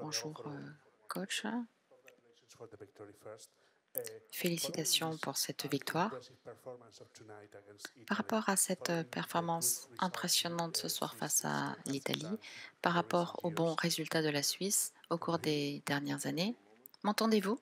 Bonjour, coach. Félicitations pour cette victoire. Par rapport à cette performance impressionnante ce soir face à l'Italie, par rapport aux bons résultats de la Suisse au cours des dernières années, m'entendez-vous?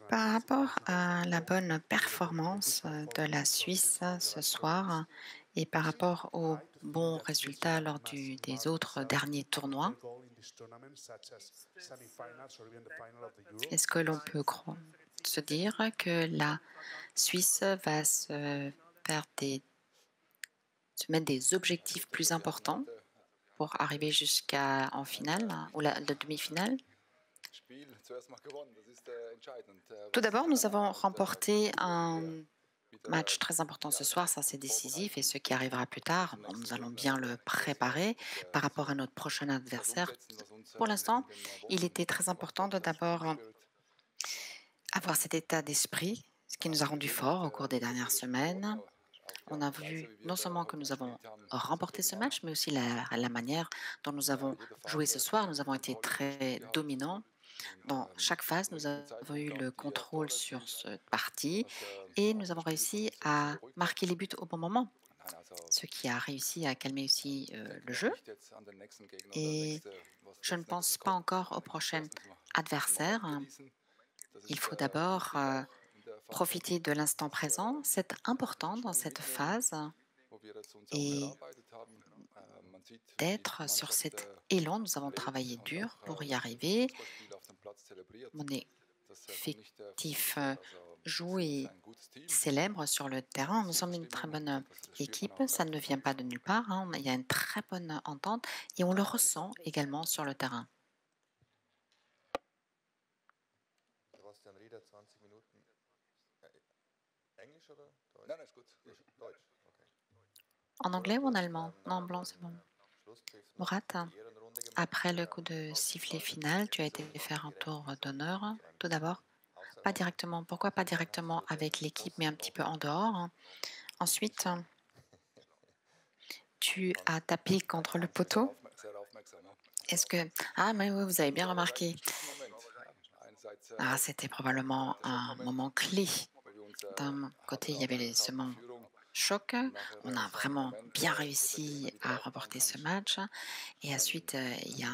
Par rapport à la bonne performance de la Suisse ce soir et par rapport aux bons résultats lors des autres derniers tournois, est-ce que l'on peut se dire que la Suisse va se mettre des objectifs plus importants pour arriver jusqu'en finale ou la demi-finale? Tout d'abord, nous avons remporté un match très important ce soir, ça c'est décisif, et ce qui arrivera plus tard, bon, nous allons bien le préparer par rapport à notre prochain adversaire. Pour l'instant, il était très important de d'abord avoir cet état d'esprit, ce qui nous a rendu forts au cours des dernières semaines. On a vu non seulement que nous avons remporté ce match, mais aussi la manière dont nous avons joué ce soir. Nous avons été très dominants. Dans chaque phase, nous avons eu le contrôle sur cette partie et nous avons réussi à marquer les buts au bon moment, ce qui a réussi à calmer aussi le jeu. Et je ne pense pas encore au prochain adversaire. Il faut d'abord profiter de l'instant présent. C'est important dans cette phase et d'être sur cet élan. Nous avons travaillé dur pour y arriver. Mon effectif joue et célèbre sur le terrain. Nous sommes une très bonne équipe. Ça ne vient pas de nulle part, hein. Il y a une très bonne entente et on le ressent également sur le terrain. Sebastian Rieder, 20 Minuten. Englisch oder Deutsch? Nein, ist gut. Deutsch. Okay. En anglais ou en allemand? Non, en blanc, c'est bon. Murat, après le coup de sifflet final, tu as été faire un tour d'honneur. Tout d'abord, pas directement. Pourquoi pas directement avec l'équipe, mais un petit peu en dehors? Ensuite, tu as tapé contre le poteau. Est-ce que... Ah, mais oui, vous avez bien remarqué. Ah, c'était probablement un moment clé. D'un côté, il y avait ce moment choc. On a vraiment bien réussi à remporter ce match. Et ensuite, il y a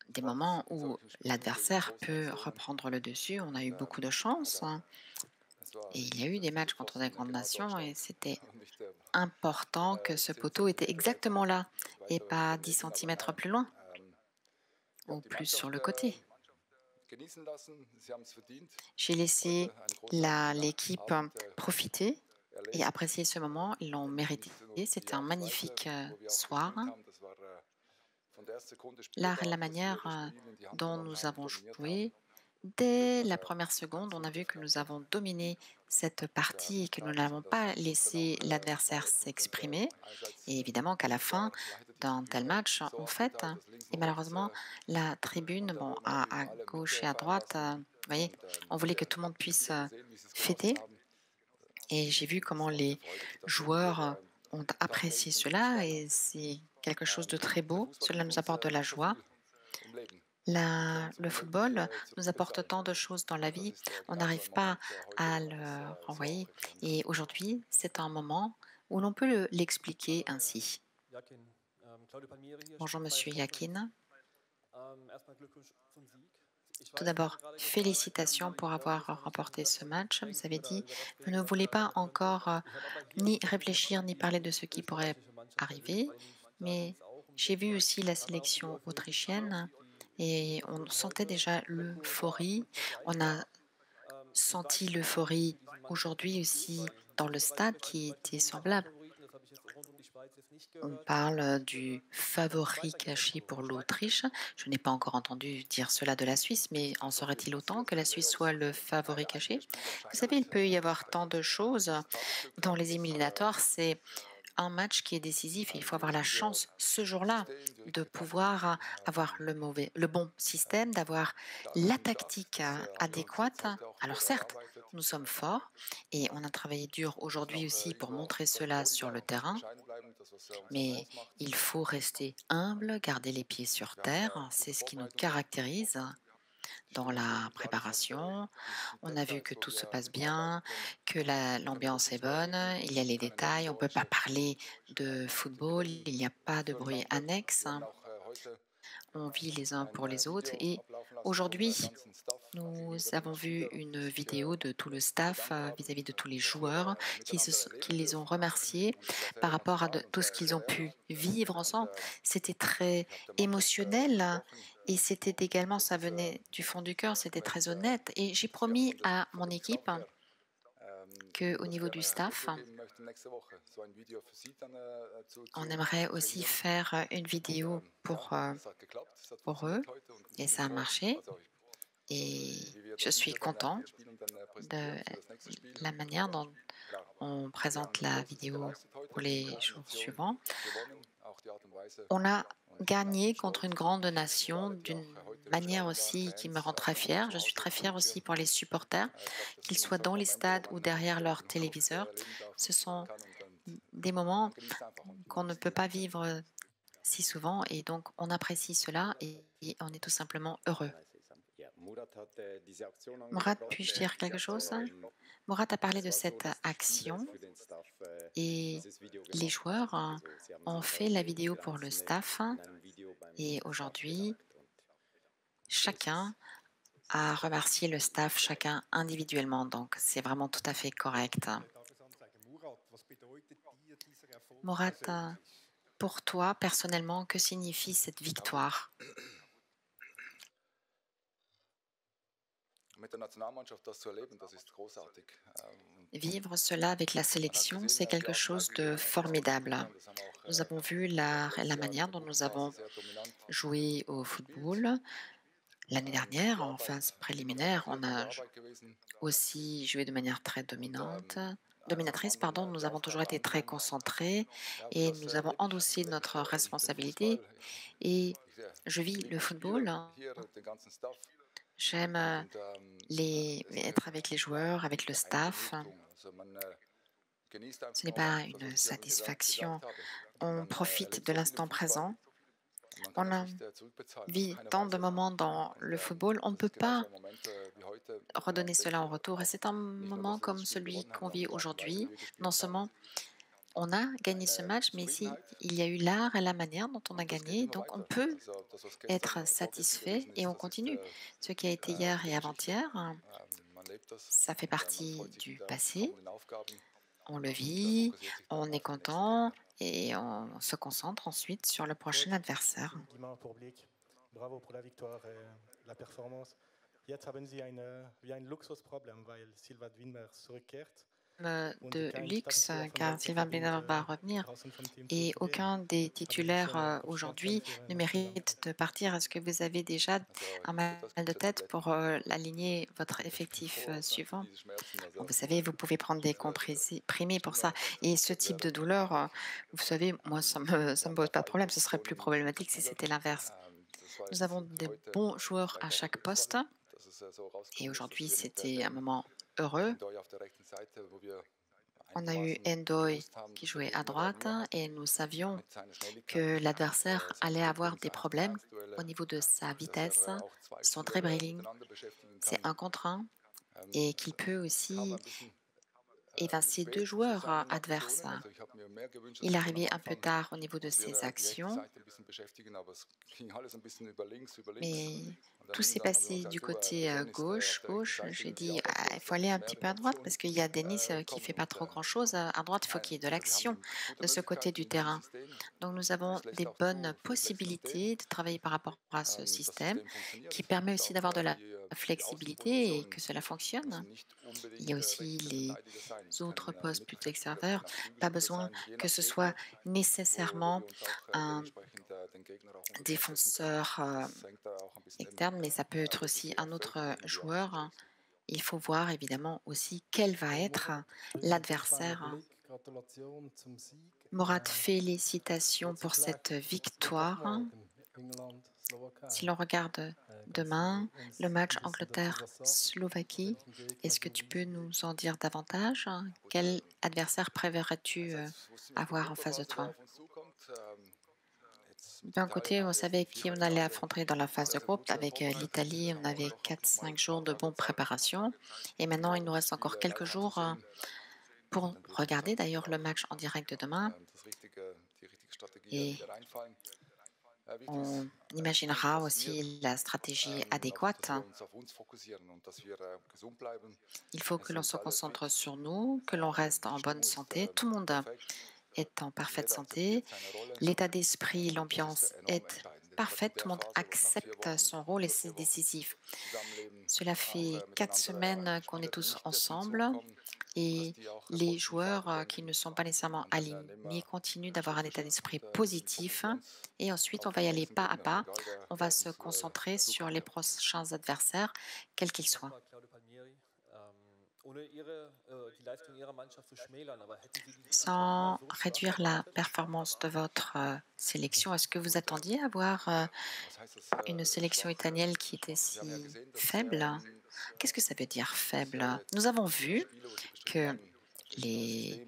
des moments où l'adversaire peut reprendre le dessus. On a eu beaucoup de chance. Et il y a eu des matchs contre des grandes nations et c'était important que ce poteau était exactement là et pas 10 centimètres plus loin ou plus sur le côté. J'ai laissé l'équipe profiter et apprécier ce moment. Ils l'ont mérité. C'était un magnifique soir. La manière dont nous avons joué, dès la première seconde, on a vu que nous avons dominé cette partie et que nous n'avons pas laissé l'adversaire s'exprimer. Et évidemment qu'à la fin d'un tel match, on fête. Et malheureusement, la tribune, bon, à gauche et à droite, vous voyez, on voulait que tout le monde puisse fêter. Et j'ai vu comment les joueurs ont apprécié cela et c'est quelque chose de très beau. Cela nous apporte de la joie. Le football nous apporte tant de choses dans la vie, on n'arrive pas à le renvoyer. Et aujourd'hui, c'est un moment où l'on peut l'expliquer ainsi. Bonjour, Monsieur Yakin. Tout d'abord, félicitations pour avoir remporté ce match. Vous avez dit, vous ne voulez pas encore ni réfléchir ni parler de ce qui pourrait arriver, mais j'ai vu aussi la sélection autrichienne et on sentait déjà l'euphorie. On a senti l'euphorie aujourd'hui aussi dans le stade qui était semblable. On parle du favori caché pour l'Autriche. Je n'ai pas encore entendu dire cela de la Suisse, mais en serait-il autant que la Suisse soit le favori caché? Vous savez, il peut y avoir tant de choses dans les éliminatoires. C'est un match qui est décisif et il faut avoir la chance ce jour-là de pouvoir avoir le bon système, d'avoir la tactique adéquate. Alors certes, nous sommes forts et on a travaillé dur aujourd'hui aussi pour montrer cela sur le terrain, mais il faut rester humble, garder les pieds sur terre, c'est ce qui nous caractérise dans la préparation. On a vu que tout se passe bien, que l'ambiance est bonne, il y a les détails, on ne peut pas parler de football, il n'y a pas de bruit annexe, on vit les uns pour les autres et aujourd'hui, nous avons vu une vidéo de tout le staff vis-à-vis de tous les joueurs qui les ont remerciés par rapport à tout ce qu'ils ont pu vivre ensemble. C'était très émotionnel et c'était également, ça venait du fond du cœur, c'était très honnête. Et j'ai promis à mon équipe qu'au niveau du staff, on aimerait aussi faire une vidéo pour eux et ça a marché. Et je suis content de la manière dont on présente la vidéo pour les jours suivants. On a gagné contre une grande nation d'une manière aussi qui me rend très fière. Je suis très fière aussi pour les supporters, qu'ils soient dans les stades ou derrière leur téléviseur. Ce sont des moments qu'on ne peut pas vivre si souvent et donc on apprécie cela et on est tout simplement heureux. Mourad, puis-je dire quelque chose? Mourad a parlé de cette action et les joueurs ont fait la vidéo pour le staff et aujourd'hui, chacun a remercié le staff, chacun individuellement, donc c'est vraiment tout à fait correct. Mourad, pour toi, personnellement, que signifie cette victoire? Vivre cela avec la sélection, c'est quelque chose de formidable. Nous avons vu la manière dont nous avons joué au football. L'année dernière, en phase préliminaire, on a aussi joué de manière très dominatrice, pardon. Nous avons toujours été très concentrés et nous avons endossé notre responsabilité. Et je vis le football. J'aime être avec les joueurs, avec le staff. Ce n'est pas une satisfaction. On profite de l'instant présent. On a vit tant de moments dans le football, on ne peut pas redonner cela en retour. Et c'est un moment comme celui qu'on vit aujourd'hui. Non seulement on a gagné ce match, mais ici, il y a eu l'art et la manière dont on a gagné. Donc, on peut être satisfait et on continue. Ce qui a été hier et avant-hier, ça fait partie du passé. On le vit, on est content et on se concentre ensuite sur le prochain adversaire. Guimard pour Blick. Bravo pour la victoire et la performance. Jetzt haben Sie wie ein Luxusproblem, weil Silva Dwinber zurückkehrt und De kein luxe, Stammspieler von car Belgien Sylvain verdient, Blenner va revenir draußen vom Team zu et verlieren. aucun des Haben Sie schon titulaires Kopfschmerzen aujourd'hui für ne nach Milan? mérite de partir. Est-ce que vous avez déjà un mal de tête pour aligner votre effectif suivant? Bon, vous savez, vous pouvez prendre des comprimés pour ça. Et ce type de douleur, vous savez, moi, ça me pose pas de problème. Ce serait plus problématique si c'était l'inverse. Nous avons des bons joueurs à chaque poste et aujourd'hui, c'était un moment heureux. On a eu Endoy qui jouait à droite et nous savions que l'adversaire allait avoir des problèmes au niveau de sa vitesse, son dribbling, c'est un contre un et qu'il peut aussi évincer deux joueurs adverses. Il arrivait un peu tard au niveau de ses actions, mais tout s'est passé du côté gauche. J'ai dit, ah, il faut aller un petit peu à droite parce qu'il y a Denis qui fait pas trop grand-chose. À droite, il faut qu'il y ait de l'action de ce côté du terrain. Donc nous avons des bonnes possibilités de travailler par rapport à ce système qui permet aussi d'avoir de la flexibilité et que cela fonctionne. Il y a aussi les autres postes plus extérieurs. Pas besoin que ce soit nécessairement un défenseur externe, mais ça peut être aussi un autre joueur. Il faut voir évidemment aussi quel va être l'adversaire. Blick, Gratulation zum Sieg. Mourad, félicitations Kurze pour cette Flag, victoire. Sonntagmorgen, England Si l'on regarde demain le match Angleterre-Slovaquie, est-ce que tu peux nous en dire davantage? Quel adversaire préférerais-tu avoir en face de toi? D'un côté, on savait qui on allait affronter dans la phase de groupe. Avec l'Italie, on avait 4-5 jours de bonne préparation. Et maintenant, il nous reste encore quelques jours pour regarder d'ailleurs le match en direct de demain. Et on imaginera aussi la stratégie adéquate. Il faut que l'on se concentre sur nous, que l'on reste en bonne santé. Tout le monde est en parfaite santé. L'état d'esprit, l'ambiance est parfaite. Tout le monde accepte son rôle et c'est décisif. Cela fait 4 semaines qu'on est tous ensemble et les joueurs qui ne sont pas nécessairement alignés continuent d'avoir un état d'esprit positif. Et ensuite, on va y aller pas à pas. On va se concentrer sur les prochains adversaires, quels qu'ils soient. Sans réduire la performance de votre sélection, est-ce que vous attendiez à voir une sélection italienne qui était si faible? Qu'est-ce que ça veut dire faible? Nous avons vu que les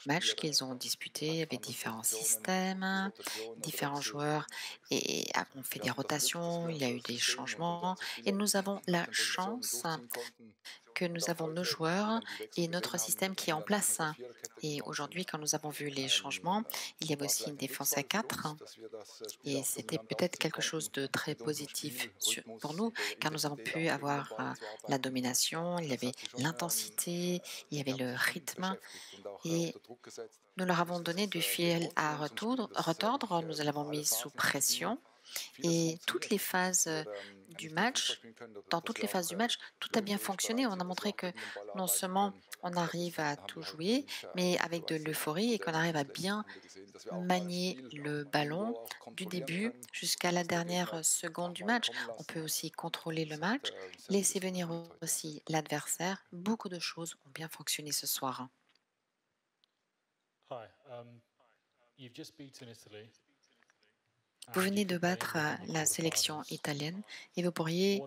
matchs qu'ils ont disputés avaient différents systèmes, différents joueurs et ont fait des rotations, il y a eu des changements et nous avons la chance que nous avons nos joueurs et notre système qui est en place. Et aujourd'hui, quand nous avons vu les changements, il y avait aussi une défense à 4 et c'était peut-être quelque chose de très positif pour nous, car nous avons pu avoir la domination, il y avait l'intensité, il y avait le rythme et nous leur avons donné du fil à retordre, nous l'avons mis sous pression et toutes les phases du match, dans toutes les phases du match, tout a bien fonctionné. On a montré que non seulement on arrive à tout jouer, mais avec de l'euphorie et qu'on arrive à bien manier le ballon du début jusqu'à la dernière seconde du match. On peut aussi contrôler le match, laisser venir aussi l'adversaire. Beaucoup de choses ont bien fonctionné ce soir. Vous venez de battre la sélection italienne et vous pourriez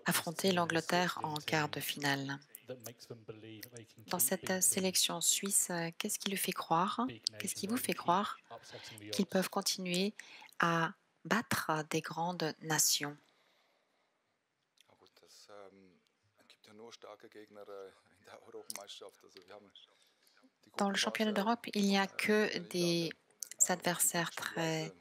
affronter l'Angleterre en quart de finale. Dans cette sélection suisse, qu'est-ce qui lui fait croire, qu'est-ce qui vous fait croire qu'ils peuvent continuer à battre des grandes nations? Dans le championnat d'Europe, il n'y a que des adversaires très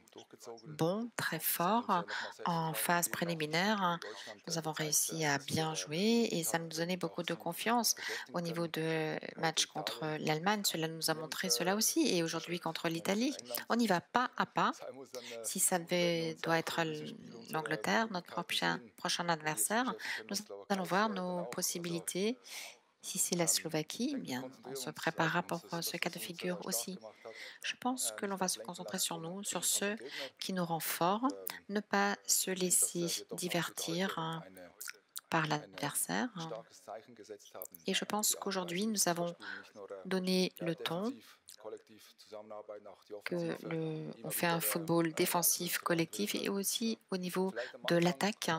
bons, très forts. En phase préliminaire, nous avons réussi à bien jouer et ça nous donnait beaucoup de confiance. Au niveau de match contre l'Allemagne, cela nous a montré cela aussi. Et aujourd'hui contre l'Italie, on y va pas à pas. Si ça doit être l'Angleterre, notre prochain adversaire, nous allons voir nos possibilités. Si c'est la Slovaquie, eh bien, on se préparera pour ce cas de figure aussi. Je pense que l'on va se concentrer sur nous, sur ce qui nous rend forts, ne pas se laisser divertir par l'adversaire. Et je pense qu'aujourd'hui, nous avons donné le ton, on fait un football défensif collectif et aussi au niveau de l'attaque.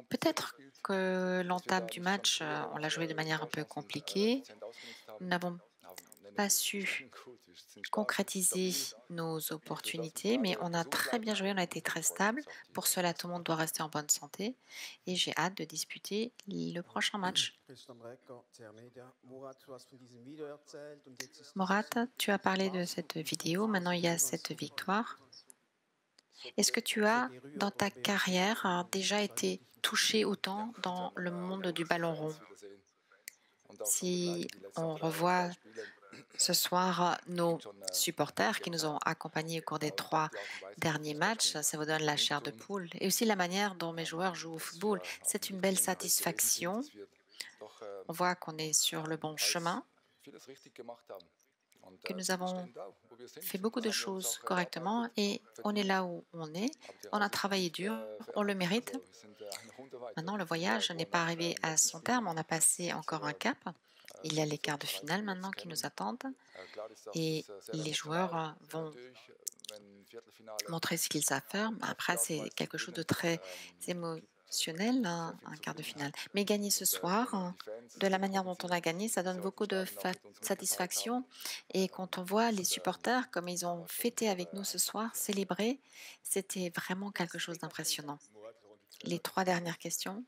Peut-être que l'entame du match, on l'a joué de manière un peu compliquée. Nous n'avons pas su concrétiser nos opportunités, mais on a très bien joué, on a été très stable. Pour cela, tout le monde doit rester en bonne santé et j'ai hâte de disputer le prochain match. Morat, tu as parlé de cette vidéo, maintenant il y a cette victoire. Est-ce que tu as, dans ta carrière, déjà été touché autant dans le monde du ballon rond? Si on revoit ce soir nos supporters qui nous ont accompagnés au cours des 3 derniers matchs, ça vous donne la chair de poule. Et aussi la manière dont mes joueurs jouent au football, c'est une belle satisfaction. On voit qu'on est sur le bon chemin, que nous avons fait beaucoup de choses correctement et on est là où on est. On a travaillé dur, on le mérite. Maintenant, le voyage n'est pas arrivé à son terme, on a passé encore un cap. Il y a les quarts de finale maintenant qui nous attendent et les joueurs vont montrer ce qu'ils savent faire. Après, c'est quelque chose de très émotionnel, un quart de finale. Mais gagner ce soir, de la manière dont on a gagné, ça donne beaucoup de satisfaction. Et quand on voit les supporters, comme ils ont fêté avec nous ce soir, célébré, c'était vraiment quelque chose d'impressionnant. Les 3 dernières questions.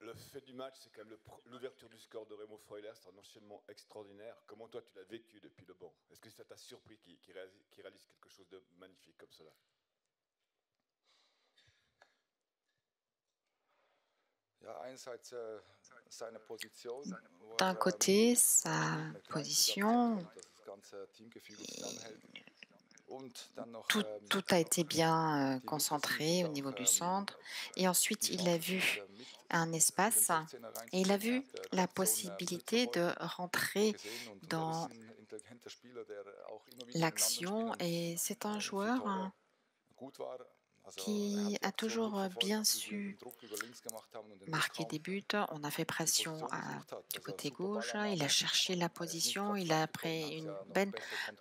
Le fait du match, c'est quand même l'ouverture du score de Remo Freuler, c'est un enchaînement extraordinaire. Comment toi, tu l'as vécu depuis le banc? Est-ce que ça t'a surpris qu'il réalise quelque chose de magnifique comme cela? D'un côté, sa position, tout a été bien concentré au niveau du centre. Et ensuite, il a vu un espace et il a vu la possibilité de rentrer dans l'action. Et c'est un joueur qui a toujours bien su marquer des buts. On a fait pression du côté gauche. Il a cherché la position. Il a pris une bonne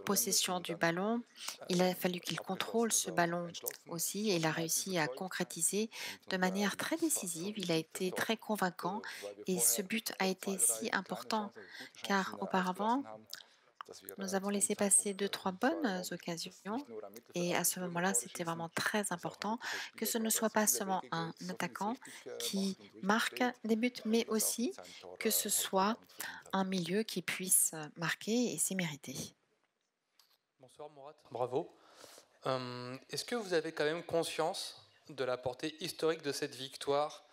possession du ballon. Il a fallu qu'il contrôle ce ballon aussi et il a réussi à concrétiser de manière très décisive. Il a été très convaincant et ce but a été si important car auparavant, nous avons laissé passer 2-3 bonnes occasions et à ce moment-là, c'était vraiment très important que ce ne soit pas seulement un attaquant qui marque des buts, mais aussi que ce soit un milieu qui puisse marquer et c'est mérité. Bonsoir Mourad, bravo. Est-ce que vous avez quand même conscience de la portée historique de cette victoire?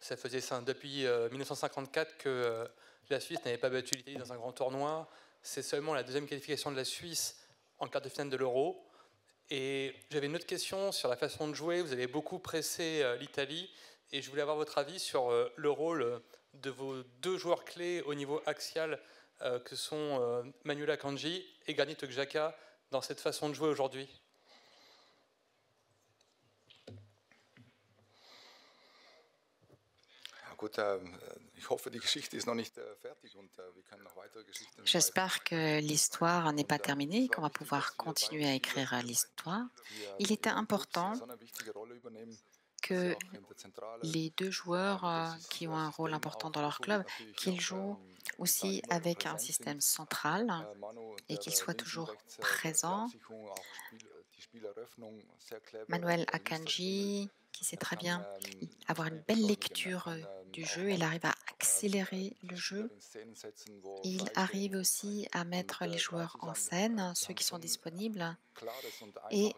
Ça faisait ça depuis 1954 que la Suisse n'avait pas battu l'Italie dans un grand tournoi. C'est seulement la deuxième qualification de la Suisse en quart de finale de l'Euro. Et j'avais une autre question sur la façon de jouer. Vous avez beaucoup pressé l'Italie et je voulais avoir votre avis sur le rôle de vos 2 joueurs clés au niveau axial que sont Manuel Akanji et Granit Xhaka dans cette façon de jouer aujourd'hui. J'espère que l'histoire n'est pas terminée, qu'on va pouvoir continuer à écrire l'histoire. Il était important que les 2 joueurs qui ont un rôle important dans leur club, qu'ils jouent aussi avec un système central et qu'ils soient toujours présents. Manuel Akanji, qui sait très bien avoir une belle lecture du jeu, il arrive à accélérer le jeu. Il arrive aussi à mettre les joueurs en scène, ceux qui sont disponibles, et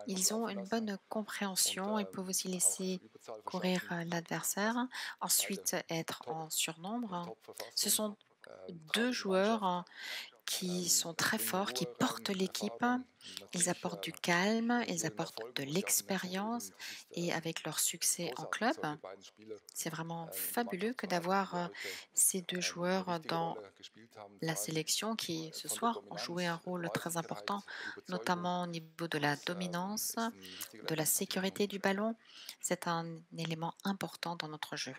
ils ont une bonne compréhension. Ils peuvent aussi laisser courir l'adversaire, ensuite être en surnombre. Ce sont 2 joueurs qui sont très forts, qui portent l'équipe. Ils apportent du calme, ils apportent de l'expérience et avec leur succès en club, c'est vraiment fabuleux que d'avoir ces 2 joueurs dans la sélection qui, ce soir, ont joué un rôle très important, notamment au niveau de la dominance, de la sécurité du ballon. C'est un élément important dans notre jeu.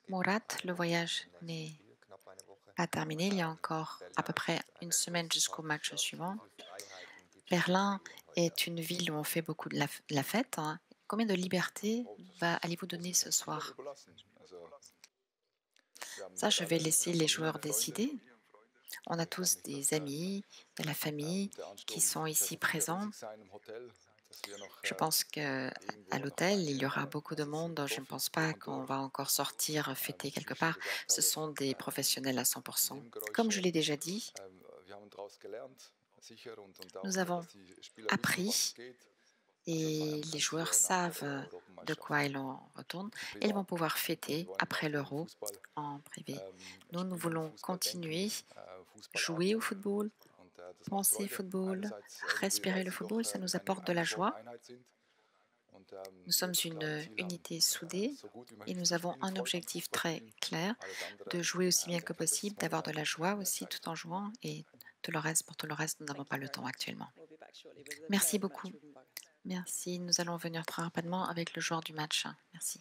Mourad, le voyage n'est pas terminé. Il y a encore à peu près une semaine jusqu'au match suivant. Berlin est une ville où on fait beaucoup de la fête. Combien de liberté allez-vous donner ce soir? Ça, je vais laisser les joueurs décider. On a tous des amis, de la famille qui sont ici présents. Je pense qu'à l'hôtel, il y aura beaucoup de monde. Je ne pense pas qu'on va encore sortir fêter quelque part. Ce sont des professionnels à 100%. Comme je l'ai déjà dit, nous avons appris et les joueurs savent de quoi ils en retournent. Ils vont pouvoir fêter après l'Euro en privé. Nous voulons continuer, jouer au football, penser football, respirer le football, ça nous apporte de la joie. Nous sommes une unité soudée et nous avons un objectif très clair de jouer aussi bien que possible, d'avoir de la joie aussi tout en jouant et tout le reste, pour tout le reste, nous n'avons pas le temps actuellement. Merci beaucoup. Merci. Nous allons venir très rapidement avec le joueur du match. Merci.